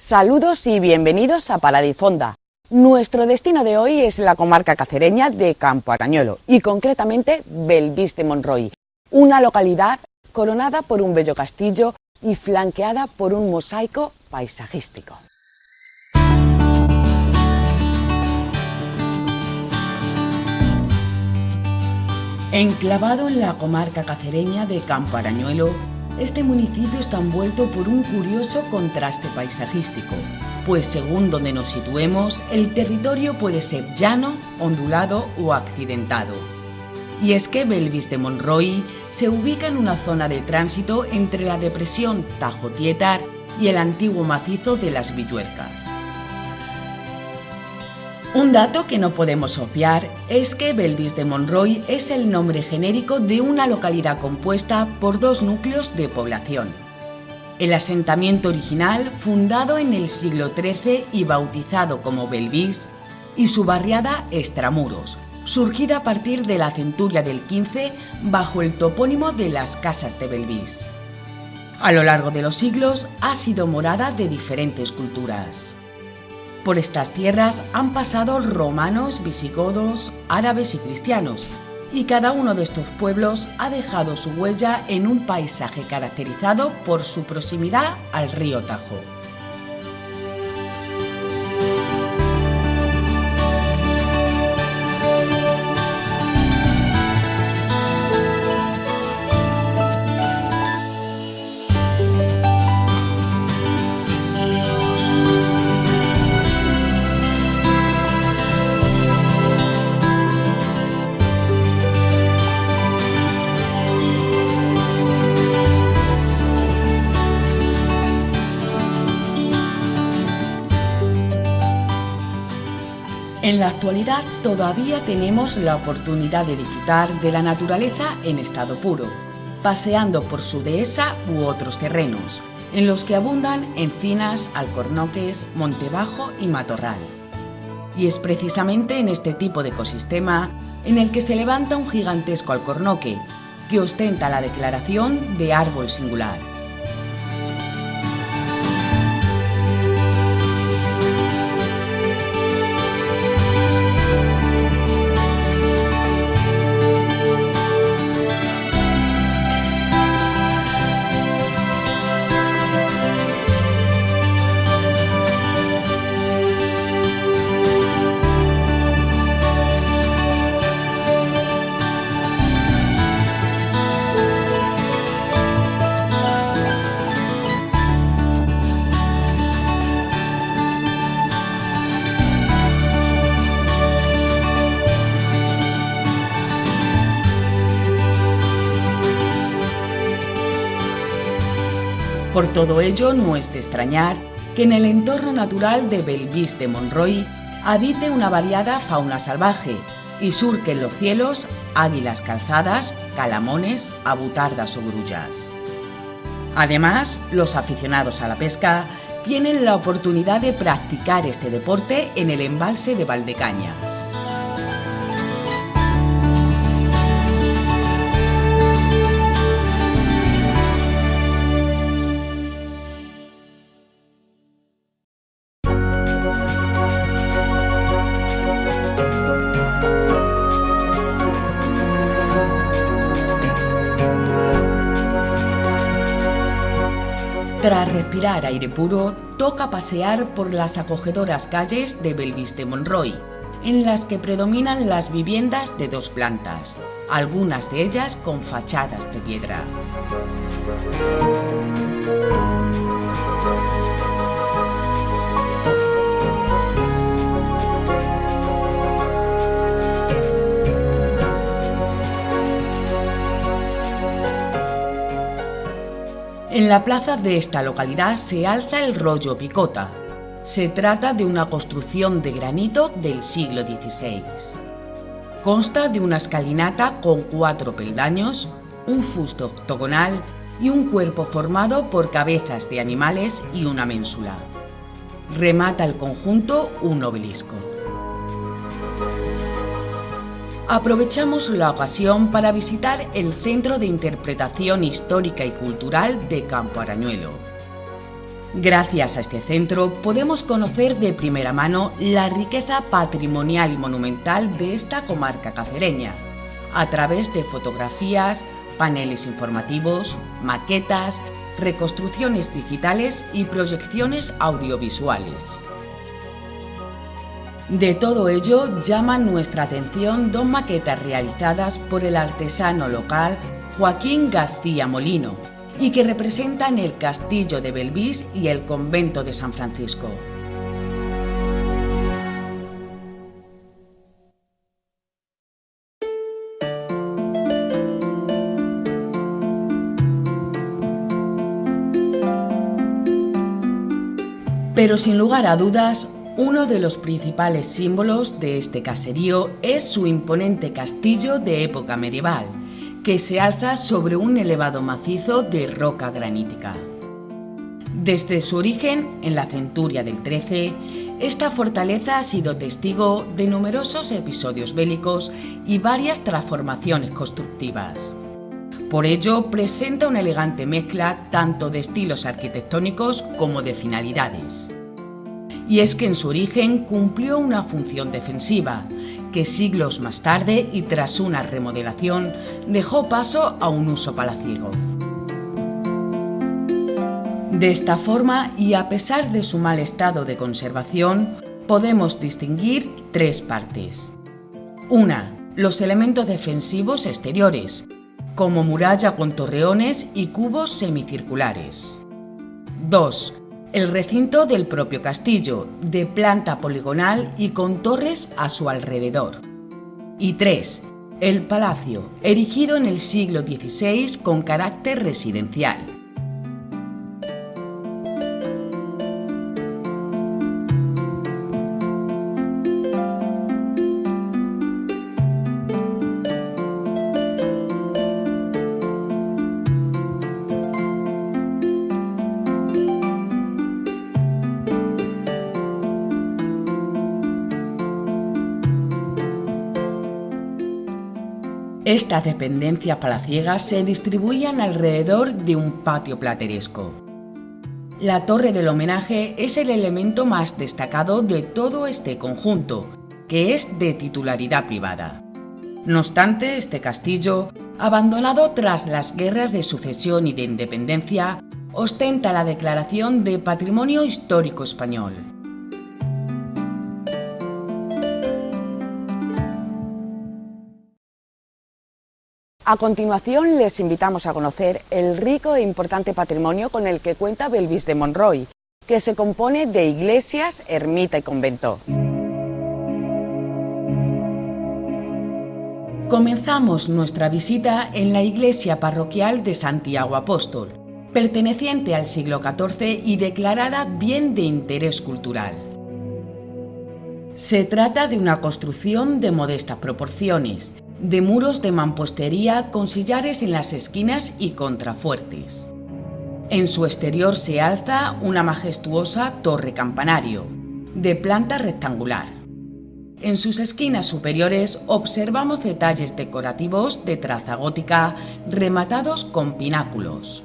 Saludos y bienvenidos a Paradifonda. Nuestro destino de hoy es la comarca cacereña de Campo Arañuelo y concretamente Belvís de Monroy, una localidad coronada por un bello castillo y flanqueada por un mosaico paisajístico. Enclavado en la comarca cacereña de Campo Arañuelo, este municipio está envuelto por un curioso contraste paisajístico, pues según donde nos situemos, el territorio puede ser llano, ondulado o accidentado. Y es que Belvís de Monroy se ubica en una zona de tránsito entre la depresión Tajo-Tietar y el antiguo macizo de las Villuercas. Un dato que no podemos obviar es que Belvís de Monroy es el nombre genérico de una localidad compuesta por dos núcleos de población. El asentamiento original, fundado en el siglo XIII y bautizado como Belvís, y su barriada Extramuros, surgida a partir de la centuria del XV bajo el topónimo de las Casas de Belvís. A lo largo de los siglos ha sido morada de diferentes culturas. Por estas tierras han pasado romanos, visigodos, árabes y cristianos, y cada uno de estos pueblos ha dejado su huella en un paisaje caracterizado por su proximidad al río Tajo. En la actualidad todavía tenemos la oportunidad de disfrutar de la naturaleza en estado puro, paseando por su dehesa u otros terrenos, en los que abundan encinas, alcornoques, monte bajo y matorral. Y es precisamente en este tipo de ecosistema en el que se levanta un gigantesco alcornoque, que ostenta la declaración de árbol singular. Por todo ello, no es de extrañar que en el entorno natural de Belvís de Monroy habite una variada fauna salvaje y surquen los cielos águilas calzadas, calamones, abutardas o grullas. Además, los aficionados a la pesca tienen la oportunidad de practicar este deporte en el embalse de Valdecañas. Tras respirar aire puro, toca pasear por las acogedoras calles de Belvís de Monroy, en las que predominan las viviendas de dos plantas, algunas de ellas con fachadas de piedra. En la plaza de esta localidad se alza el rollo Picota. Se trata de una construcción de granito del siglo XVI. Consta de una escalinata con 4 peldaños, un fusto octogonal y un cuerpo formado por cabezas de animales y una ménsula. Remata el conjunto un obelisco. Aprovechamos la ocasión para visitar el Centro de Interpretación Histórica y Cultural de Campo Arañuelo. Gracias a este centro podemos conocer de primera mano la riqueza patrimonial y monumental de esta comarca cacereña, a través de fotografías, paneles informativos, maquetas, reconstrucciones digitales y proyecciones audiovisuales. De todo ello llaman nuestra atención dos maquetas realizadas por el artesano local Joaquín García Molino y que representan el Castillo de Belvís y el Convento de San Francisco. Pero sin lugar a dudas, uno de los principales símbolos de este caserío es su imponente castillo de época medieval, que se alza sobre un elevado macizo de roca granítica. Desde su origen, en la centuria del XIII, esta fortaleza ha sido testigo de numerosos episodios bélicos y varias transformaciones constructivas. Por ello, presenta una elegante mezcla tanto de estilos arquitectónicos como de finalidades. Y es que en su origen cumplió una función defensiva, que siglos más tarde y tras una remodelación dejó paso a un uso palaciego. De esta forma, y a pesar de su mal estado de conservación, podemos distinguir tres partes. Una, los elementos defensivos exteriores, como muralla con torreones y cubos semicirculares. 2. El recinto del propio castillo, de planta poligonal y con torres a su alrededor. Y 3. El palacio, erigido en el siglo XVI con carácter residencial. Estas dependencias palaciegas se distribuían alrededor de un patio plateresco. La torre del homenaje es el elemento más destacado de todo este conjunto, que es de titularidad privada. No obstante, este castillo, abandonado tras las guerras de sucesión y de independencia, ostenta la declaración de Patrimonio Histórico Español. A continuación, les invitamos a conocer el rico e importante patrimonio con el que cuenta Belvís de Monroy, que se compone de iglesias, ermita y convento. Comenzamos nuestra visita en la iglesia parroquial de Santiago Apóstol, perteneciente al siglo XIV y declarada bien de interés cultural. Se trata de una construcción de modestas proporciones, de muros de mampostería con sillares en las esquinas y contrafuertes. En su exterior se alza una majestuosa torre campanario, de planta rectangular. En sus esquinas superiores observamos detalles decorativos de traza gótica rematados con pináculos.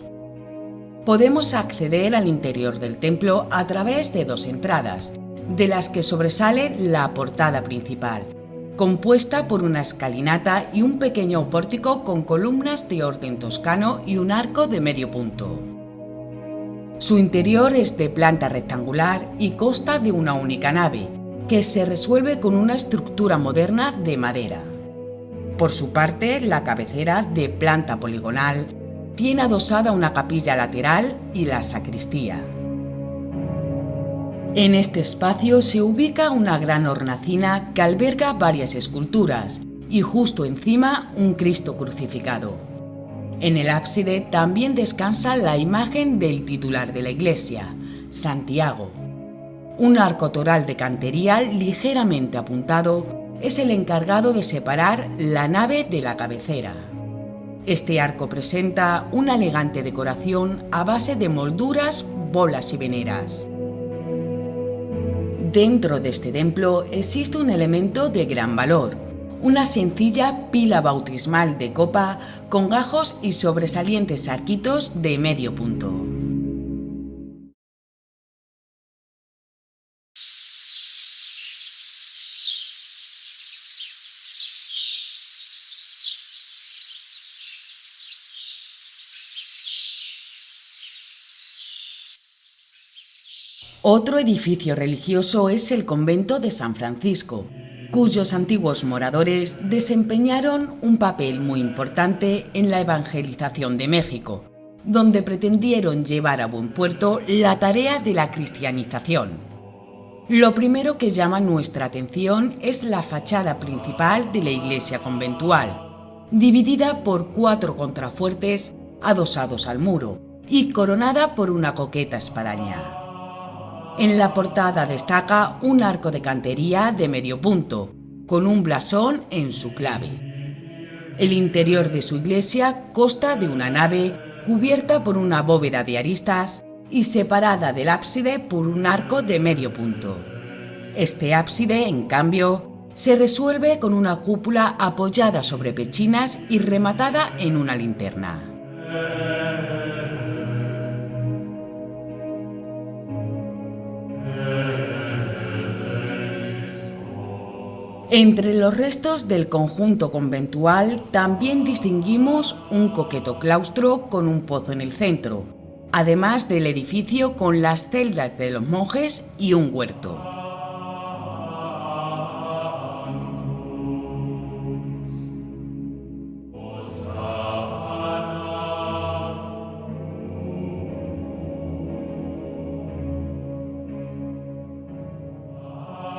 Podemos acceder al interior del templo a través de dos entradas, de las que sobresale la portada principal, compuesta por una escalinata y un pequeño pórtico con columnas de orden toscano y un arco de medio punto. Su interior es de planta rectangular y consta de una única nave, que se resuelve con una estructura moderna de madera. Por su parte, la cabecera, de planta poligonal, tiene adosada una capilla lateral y la sacristía. En este espacio se ubica una gran hornacina que alberga varias esculturas y justo encima un Cristo crucificado. En el ábside también descansa la imagen del titular de la iglesia, Santiago. Un arco toral de cantería ligeramente apuntado es el encargado de separar la nave de la cabecera. Este arco presenta una elegante decoración a base de molduras, bolas y veneras. Dentro de este templo existe un elemento de gran valor, una sencilla pila bautismal de copa con gajos y sobresalientes arquitos de medio punto. Otro edificio religioso es el convento de San Francisco, cuyos antiguos moradores desempeñaron un papel muy importante en la evangelización de México, donde pretendieron llevar a buen puerto la tarea de la cristianización. Lo primero que llama nuestra atención es la fachada principal de la iglesia conventual, dividida por 4 contrafuertes adosados al muro y coronada por una coqueta espadaña. En la portada destaca un arco de cantería de medio punto, con un blasón en su clave. El interior de su iglesia consta de una nave cubierta por una bóveda de aristas y separada del ábside por un arco de medio punto. Este ábside, en cambio, se resuelve con una cúpula apoyada sobre pechinas y rematada en una linterna. Entre los restos del conjunto conventual también distinguimos un coqueto claustro con un pozo en el centro, además del edificio con las celdas de los monjes y un huerto.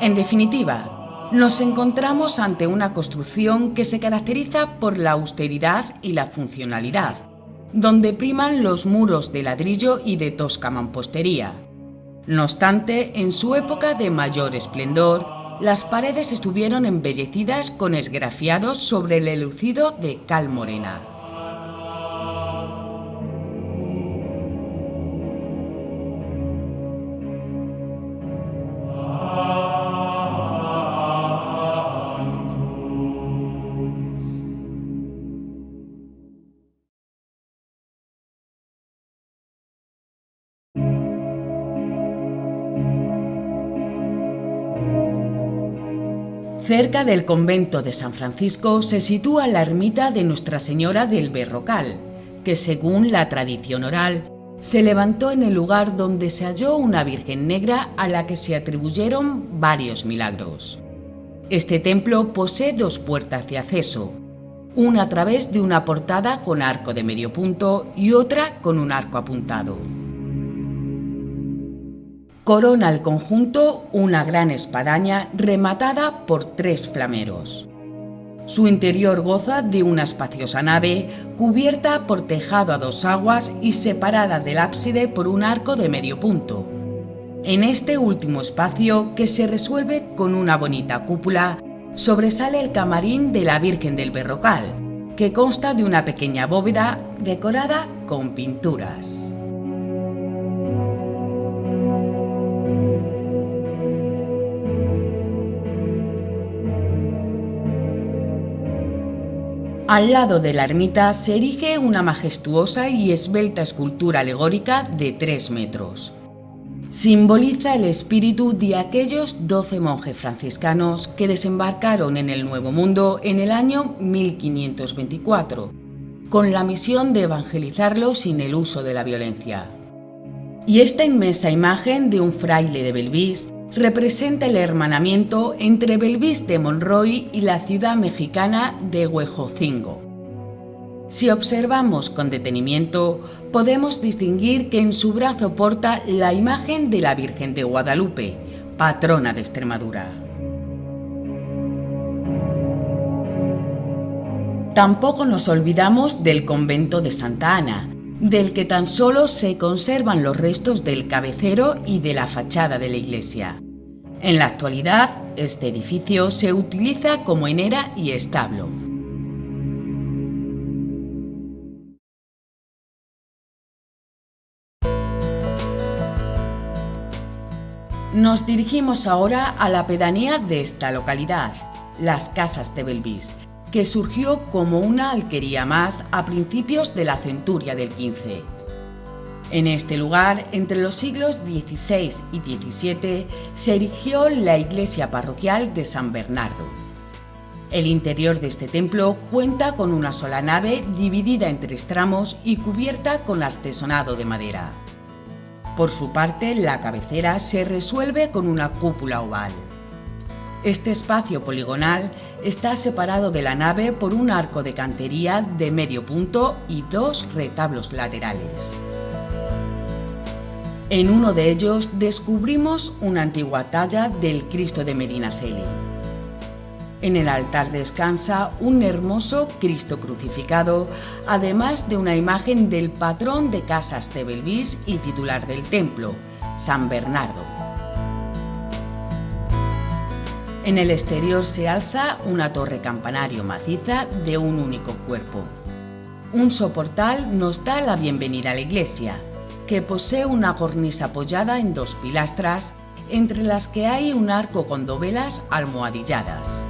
En definitiva, nos encontramos ante una construcción que se caracteriza por la austeridad y la funcionalidad, donde priman los muros de ladrillo y de tosca mampostería. No obstante, en su época de mayor esplendor, las paredes estuvieron embellecidas con esgrafiados sobre el enlucido de cal morena. Cerca del convento de San Francisco se sitúa la ermita de Nuestra Señora del Berrocal, que según la tradición oral, se levantó en el lugar donde se halló una Virgen negra a la que se atribuyeron varios milagros. Este templo posee 2 puertas de acceso, una a través de una portada con arco de medio punto y otra con un arco apuntado. Corona el conjunto una gran espadaña rematada por 3 flameros. Su interior goza de una espaciosa nave cubierta por tejado a 2 aguas y separada del ábside por un arco de medio punto. En este último espacio, que se resuelve con una bonita cúpula, sobresale el camarín de la Virgen del Berrocal, que consta de una pequeña bóveda decorada con pinturas. Al lado de la ermita se erige una majestuosa y esbelta escultura alegórica de 3 metros. Simboliza el espíritu de aquellos 12 monjes franciscanos que desembarcaron en el Nuevo Mundo en el año 1524, con la misión de evangelizarlo sin el uso de la violencia. Y esta inmensa imagen de un fraile de Belvís representa el hermanamiento entre Belvís de Monroy y la ciudad mexicana de Huejotzingo. Si observamos con detenimiento, podemos distinguir que en su brazo porta la imagen de la Virgen de Guadalupe, patrona de Extremadura. Tampoco nos olvidamos del convento de Santa Ana, del que tan solo se conservan los restos del cabecero y de la fachada de la iglesia. En la actualidad, este edificio se utiliza como enera y establo. Nos dirigimos ahora a la pedanía de esta localidad, Las Casas de Belvís, que surgió como una alquería más a principios de la centuria del XV. En este lugar, entre los siglos XVI y XVII, se erigió la iglesia parroquial de San Bernardo. El interior de este templo cuenta con una sola nave dividida en 3 tramos y cubierta con artesonado de madera. Por su parte, la cabecera se resuelve con una cúpula oval. Este espacio poligonal está separado de la nave por un arco de cantería de medio punto y 2 retablos laterales. En uno de ellos descubrimos una antigua talla del Cristo de Medinaceli. En el altar descansa un hermoso Cristo crucificado, además de una imagen del patrón de Casas de Belvís y titular del templo, San Bernardo. En el exterior se alza una torre campanario maciza de un único cuerpo. Un soportal nos da la bienvenida a la iglesia, que posee una cornisa apoyada en 2 pilastras, entre las que hay un arco con dovelas almohadilladas.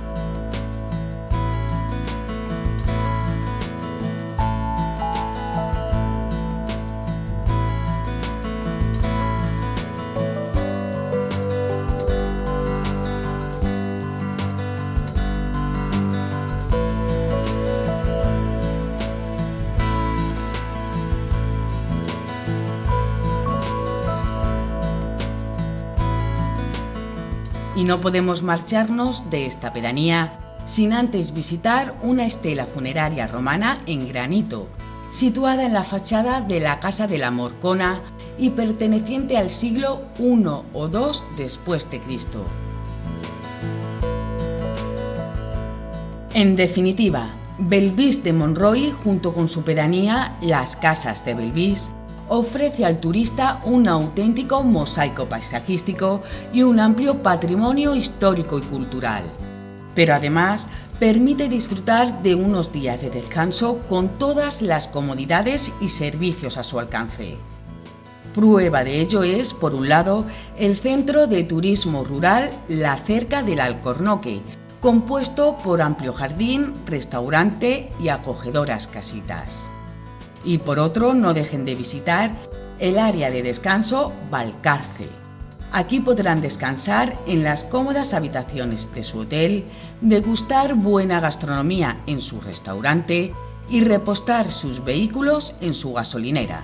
Y no podemos marcharnos de esta pedanía sin antes visitar una estela funeraria romana en granito, situada en la fachada de la Casa de la Morcona y perteneciente al siglo I o II después de Cristo. En definitiva, Belvís de Monroy, junto con su pedanía Las Casas de Belvís, ofrece al turista un auténtico mosaico paisajístico y un amplio patrimonio histórico y cultural. Pero además permite disfrutar de unos días de descanso con todas las comodidades y servicios a su alcance. Prueba de ello es, por un lado, el Centro de Turismo Rural La Cerca del Alcornoque, compuesto por amplio jardín, restaurante y acogedoras casitas. Y por otro, no dejen de visitar el área de descanso Valcarce. Aquí podrán descansar en las cómodas habitaciones de su hotel, degustar buena gastronomía en su restaurante y repostar sus vehículos en su gasolinera.